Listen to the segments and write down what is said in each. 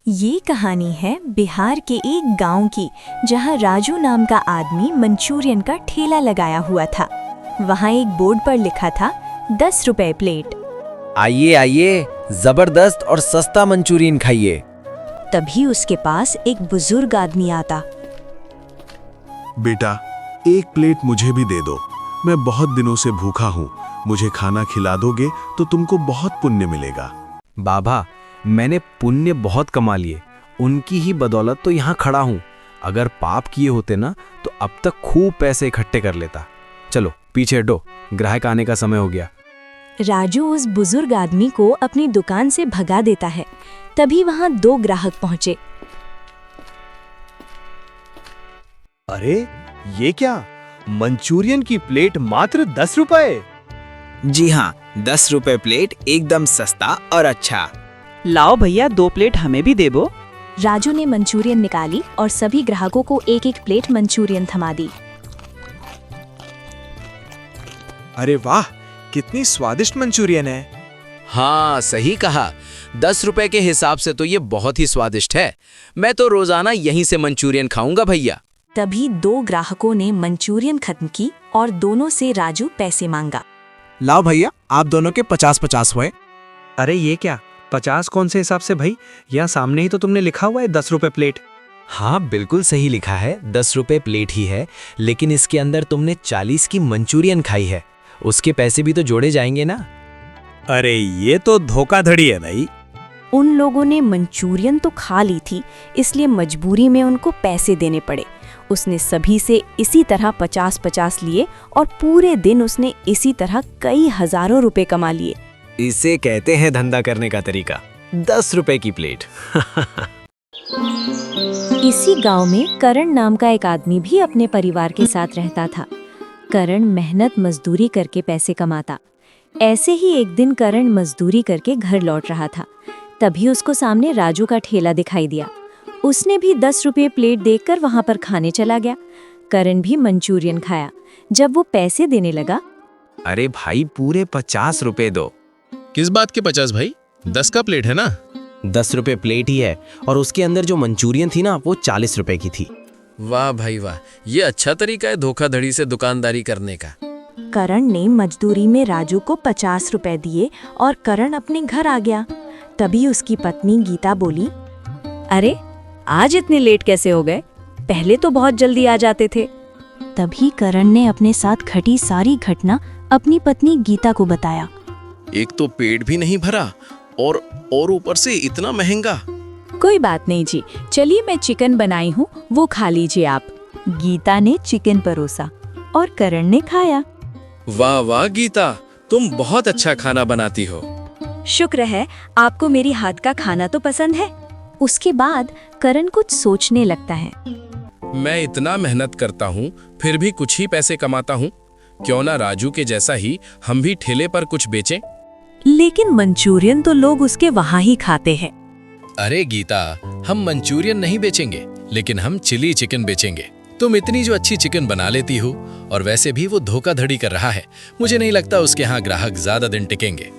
ये कहानी है बिहार के एक गांव की, जहां राजू नाम का आदमी मंचूरियन का ठेला लगाया हुआ था। वहां एक बोर्ड पर लिखा था 10 रुपए प्लेट। आइए आइए, जबरदस्त और सस्ता मंचूरियन खाइए। तभी उसके पास एक बुजुर्ग आदमी आता। बेटा, एक प्लेट मुझे भी दे दो। मैं बहुत दिनों से भूखा हूँ। मुझे खाना खिला दोगे तो तुमको बहुत पुण्य मिलेगा। बाबा, मैंने पुण्य बहुत कमा लिए, उनकी ही बदौलत तो यहाँ खड़ा हूँ। अगर पाप किए होते ना तो अब तक खूब पैसे इकट्ठे कर लेता। चलो पीछे हटो, ग्राहक आने का समय हो गया। राजू उस बुजुर्ग आदमी को अपनी दुकान से भगा देता है। तभी वहां 2 ग्राहक पहुंचे। अरे ये क्या, मंचूरियन की प्लेट मात्र 10 रुपए? जी हाँ, 10 रुपए प्लेट, एकदम सस्ता और अच्छा। लाओ भैया, 2 प्लेट हमें भी दे दो। राजू ने मंचूरियन निकाली और सभी ग्राहकों को एक एक प्लेट मंचूरियन थमा दी। अरे वाह, कितनी स्वादिष्ट मंचूरियन है। हाँ, सही कहा। 10 रुपए के हिसाब से तो ये बहुत ही स्वादिष्ट है। मैं तो रोजाना यहीं से मंचूरियन खाऊंगा भैया। तभी 2 ग्राहकों ने मंचूरियन खत्म की और दोनों से राजू पैसे मांगा। लाओ भैया, आप दोनों के 50-50 हुए। अरे ये क्या, 50 कौन से हिसाब से भाई? यहाँ सामने ही तो तुमने लिखा हुआ है 10 रुपए प्लेट। हाँ, बिल्कुल सही लिखा है, 10 रुपए प्लेट ही है, लेकिन इसके अंदर तुमने 40 की मंचूरियन खाई है, उसके पैसे भी तो जोड़े जाएंगे ना। अरे ये तो धोखाधड़ी है भाई। उन लोगों ने मंचूरियन तो खा ली थी, इसलिए मजबूरी में उनको पैसे देने पड़े। उसने सभी से इसी तरह 50-50 लिए और पूरे दिन उसने इसी तरह कई हजारों रुपए कमा लिए। इसे कहते हैं धंधा करने का तरीका, 10 रुपए की प्लेट। इसी गांव में करण नाम का एक आदमी भी अपने परिवार के साथ रहता था। करण मेहनत मजदूरी करके पैसे कमाता। ऐसे ही एक दिन करण मजदूरी करके घर लौट रहा था। तभी उसको सामने राजू का ठेला दिखाई दिया। उसने भी 10 रुपये प्लेट देखकर वहां पर खाने चला गया। करण भी मंचूरियन खाया। जब वो पैसे देने लगा, अरे भाई, पूरे 50 रुपए दो। किस बात के 50 भाई? 10 का प्लेट है ना? 10 रुपए प्लेट ही है, और उसके अंदर जो मंचूरियन थी ना, वो 40 रुपए की थी। वाह भाई वाह, ये अच्छा तरीका है धोखाधड़ी से दुकानदारी करने का। करण ने मजदूरी में राजू को 50 रुपए दिए और करण अपने घर आ गया। तभी उसकी पत्नी गीता बोली, अरे आज इतने लेट कैसे हो गए? पहले तो बहुत जल्दी आ जाते थे। तभी करण ने अपने साथ घटी सारी घटना अपनी पत्नी गीता को बताया। एक तो पेट भी नहीं भरा और ऊपर से इतना महंगा। कोई बात नहीं जी, चलिए मैं चिकन बनाई हूँ, वो खा लीजिए आप। गीता ने चिकन परोसा और करण ने खाया। वाह वाह गीता, तुम बहुत अच्छा खाना बनाती हो। शुक्र है, आपको मेरी हाथ का खाना तो पसंद है। उसके बाद करण कुछ सोचने लगता है। मैं इतना मेहनत करता हूँ, फिर भी कुछ ही पैसे कमाता हूँ। क्यों ना राजू के जैसा ही हम भी ठेले पर कुछ बेचें? लेकिन मंचूरियन तो लोग उसके वहाँ ही खाते हैं। अरे गीता, हम मंचूरियन नहीं बेचेंगे, लेकिन हम चिली चिकन बेचेंगे। तुम इतनी जो अच्छी चिकन बना लेती हो, और वैसे भी वो धोखाधड़ी कर रहा है, मुझे नहीं लगता उसके यहाँ ग्राहक ज्यादा दिन टिकेंगे।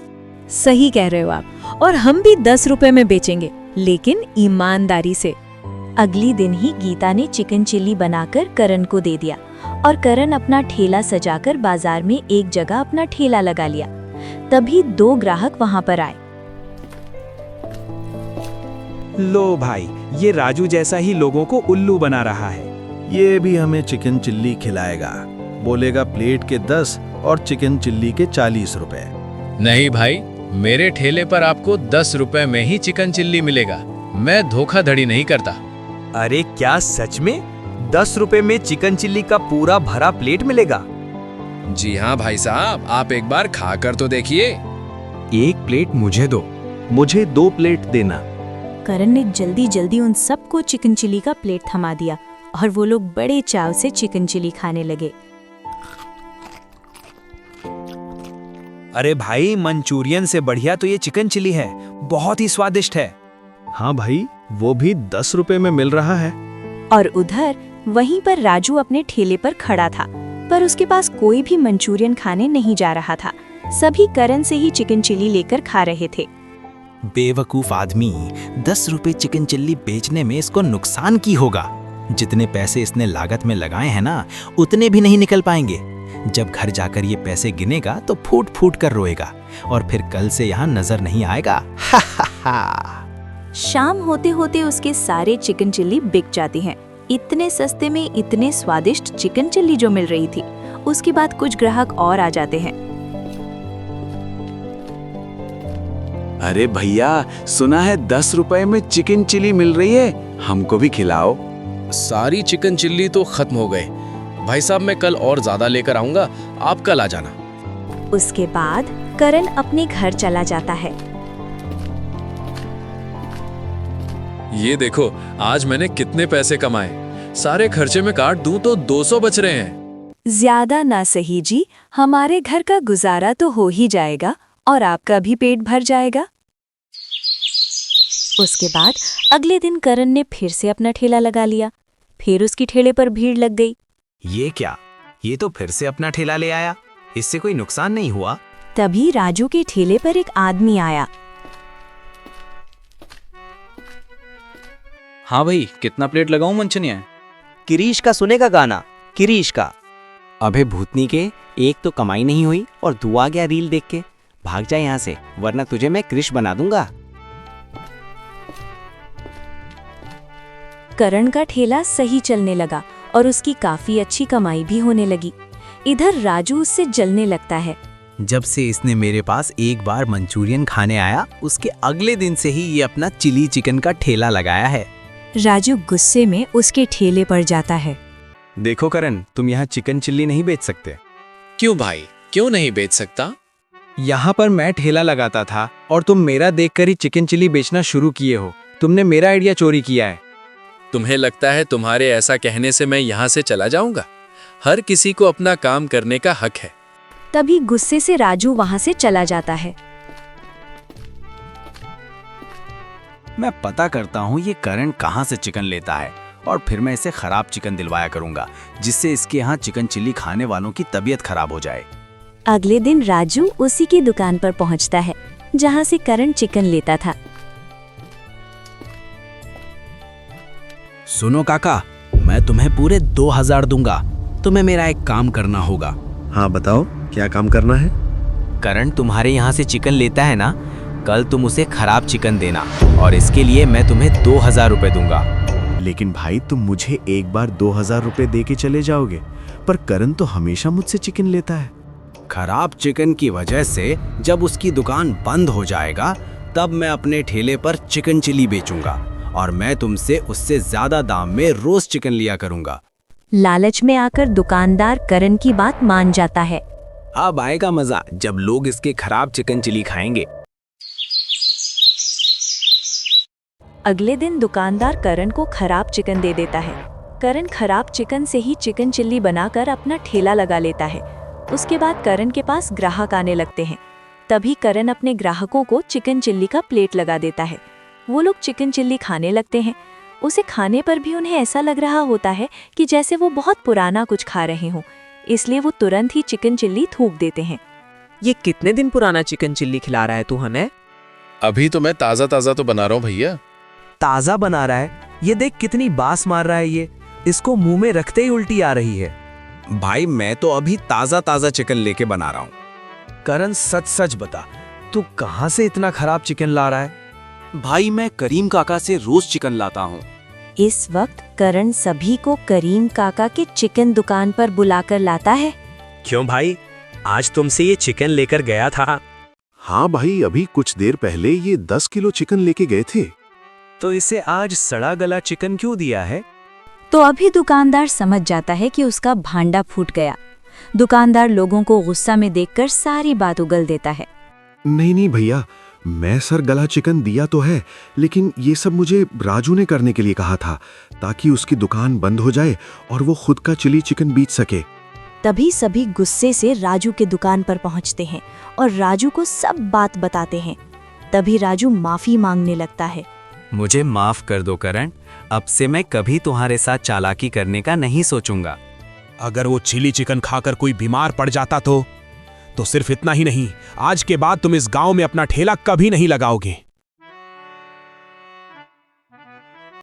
सही कह रहे हो आप, और हम भी 10 रुपए में बेचेंगे, लेकिन ईमानदारी से। अगली दिन ही गीता ने चिकन चिल्ली बनाकर करण को दे दिया और करण अपना ठेला सजाकर बाजार में एक जगह अपना ठेला लगा लिया। तभी 2 ग्राहक वहां पर आए। लो भाई, ये राजू जैसा ही लोगों को उल्लू बना रहा है। ये भी हमें चिकन चिल्ली खिलाएगा। बोलेगा प्लेट के 10 और चिकन चिल्ली के 40 रुपए। नहीं भाई, मेरे ठेले पर आपको 10 रुपए में ही चिकन चिल्ली मिलेगा। मैं धोखाधड़ी नहीं करता। अरे क्या सच में 10 रुपए में चिकन चिल्ली का पूरा भरा प्लेट मिलेगा? जी हाँ भाई साहब, आप एक बार खाकर तो देखिए। एक प्लेट मुझे दो। मुझे 2 प्लेट देना। करण ने जल्दी जल्दी उन सबको चिकन चिल्ली का प्लेट थमा दिया और वो लोग बड़े चाव से चिकन चिल्ली खाने लगे। अरे भाई, मंचूरियन से बढ़िया तो ये चिकन चिल्ली है, बहुत ही स्वादिष्ट है। हाँ भाई, वो भी 10 रुपए में मिल रहा है। और उधर वहीं पर राजू अपने ठेले पर खड़ा था, पर उसके पास कोई भी मंचूरियन खाने नहीं जा रहा था। सभी करण से ही चिकन चिल्ली लेकर खा रहे थे। बेवकूफ आदमी, 10 रुपए चिकन चिल्ली बेचने में इसको नुकसान की होगा। जितने पैसे इसने लागत में लगाए हैं ना, उतने भी नहीं निकल पाएंगे। जब घर जाकर ये पैसे गिनेगा तो फूट फूट कर रोएगा और फिर कल से यहाँ नजर नहीं आएगा। हा हा हा। शाम होते होते उसके सारे चिकन चिल्ली बिक जाती हैं। इतने सस्ते में इतने स्वादिष्ट चिकन चिल्ली जो मिल रही थी। उसके बाद कुछ ग्राहक और आ जाते हैं। अरे भैया, सुना है 10 रुपए में चिकन चिली मिल रही है, हमको भी खिलाओ। सारी चिकन चिल्ली तो खत्म हो गए। भाई साहब, मैं कल और ज्यादा लेकर आऊंगा, आप कल आ जाना। उसके बाद करण अपने घर चला जाता है। ये देखो, आज मैंने कितने पैसे कमाए। सारे खर्चे में काट दूं तो 200 बच रहे हैं। ज्यादा ना सही जी, हमारे घर का गुजारा तो हो ही जाएगा और आपका भी पेट भर जाएगा। उसके बाद अगले दिन करण ने फिर से अपना ठेला लगा लिया। फिर उसकी ठेले पर भीड़ लग गई। ये क्या, ये तो फिर से अपना ठेला ले आया, इससे कोई नुकसान नहीं हुआ। तभी राजू के ठेले पर एक आदमी आया। हाँ भाई, कितना प्लेट लगाऊं मंचनिया? किरीश का सुनेगा गाना, किरीश का। अबे भूतनी के, एक तो कमाई नहीं हुई और दुआ गया रील देख के। भाग जा यहाँ से, वरना तुझे मैं क्रिश बना दूंगा। करण का ठेला सही चलने लगा और उसकी काफी अच्छी कमाई भी होने लगी। इधर राजू उससे जलने लगता है। जब से इसने मेरे पास एक बार मंचूरियन खाने आया, उसके अगले दिन से ही ये अपना चिली चिकन का ठेला लगाया है। राजू गुस्से में उसके ठेले पर जाता है। देखो करण, तुम यहाँ चिकन चिल्ली नहीं बेच सकते। क्यों भाई, क्यों नहीं बेच सकता? यहाँ पर मैं ठेला लगाता था और तुम मेरा देखकर ही चिकन चिल्ली बेचना शुरू किए हो। तुमने मेरा आइडिया चोरी किया है। तुम्हें लगता है तुम्हारे ऐसा कहने से मैं यहाँ से चला जाऊंगा? हर किसी को अपना काम करने का हक है। तभी गुस्से से राजू वहां से चला जाता है। मैं पता करता हूँ ये करण कहाँ से चिकन लेता है और फिर मैं इसे खराब चिकन दिलवाया करूंगा, जिससे इसके यहाँ चिकन चिल्ली खाने वालों की तबीयत खराब हो जाए। अगले दिन राजू उसी की दुकान पर पहुंचता है जहां से करण चिकन लेता था। सुनो काका, मैं तुम्हें पूरे 2000 दूंगा। तुम्हें मेरा एक काम करना होगा। हाँ बताओ, क्या काम करना है? करण तुम्हारे यहाँ से चिकन लेता है ना, कल तुम उसे खराब चिकन देना और इसके लिए मैं तुम्हें 2000 रुपए दूंगा। लेकिन भाई, तुम मुझे एक बार 2000 रुपए दे के चले जाओगे, पर करण तो हमेशा मुझसे चिकन लेता है। खराब चिकन की वजह से जब उसकी दुकान बंद हो जाएगा, तब मैं अपने ठेले पर चिकन चिली बेचूंगा और मैं तुमसे उससे ज्यादा दाम में रोज चिकन लिया करूंगा। लालच में आकर दुकानदार करण की बात मान जाता है। अब आएगा मजा जब लोग इसके खराब चिकन चिली खाएंगे। अगले दिन दुकानदार करण को खराब चिकन दे देता है। करण खराब चिकन से ही चिकन चिल्ली बनाकर अपना ठेला लगा लेता है। उसके बाद करण के पास ग्राहक आने लगते हैं। तभी करण अपने ग्राहकों को चिकन चिल्ली का प्लेट लगा देता है। वो लोग चिकन चिल्ली खाने लगते हैं। उसे खाने पर भी उन्हें ऐसा लग रहा होता है कि जैसे वो बहुत पुराना कुछ खा रहे हों, इसलिए वो तुरंत ही चिकन चिल्ली थूक देते हैं। ये कितने दिन पुराना चिकन चिल्ली खिला रहा है तू हमें? अभी तो मैं ताजा ताजा तो बना रहा हूँ भैया। ताजा बना रहा है? ये देख कितनी बास मार रहा है ये। इसको मुंह में रखते ही उल्टी आ रही है। भाई, मैं तो अभी ताजा ताजा चिकन लेके बना रहा हूँ। करण, सच सच बता, तू कहाँ से इतना खराब चिकन ला रहा है? भाई, मैं करीम काका से रोज चिकन लाता हूँ। इस वक्त करण सभी को करीम काका के चिकन दुकान पर बुलाकर लाता है। क्यों भाई, आज तुमसे ये चिकन लेकर गया था? हाँ भाई, अभी कुछ देर पहले ये 10 किलो चिकन लेके गए थे। तो इसे आज सड़ा गला चिकन क्यों दिया है? तो अभी दुकानदार समझ जाता है कि उसका भांडा फूट गया। दुकानदार लोगों को गुस्सा में देखकर सारी बात उगल देता है। नहीं नहीं भैया, मैं सर गला चिकन दिया तो है, लेकिन ये सब मुझे राजू ने करने के लिए कहा था, ताकि उसकी दुकान बंद हो जाए और वो खुद का चिली चिकन बेच सके। तभी सभी गुस्से से राजू के दुकान पर पहुंचते हैं और राजू को सब बात बताते हैं। तभी राजू माफी मांगने लगता है। मुझे माफ कर दो करण, अब से मैं कभी तुम्हारे साथ चालाकी करने का नहीं सोचूंगा। अगर वो चिली चिकन खाकर कोई बीमार पड़ जाता तो सिर्फ इतना ही नहीं, आज के बाद तुम इस गांव में अपना ठेला कभी नहीं लगाओगे।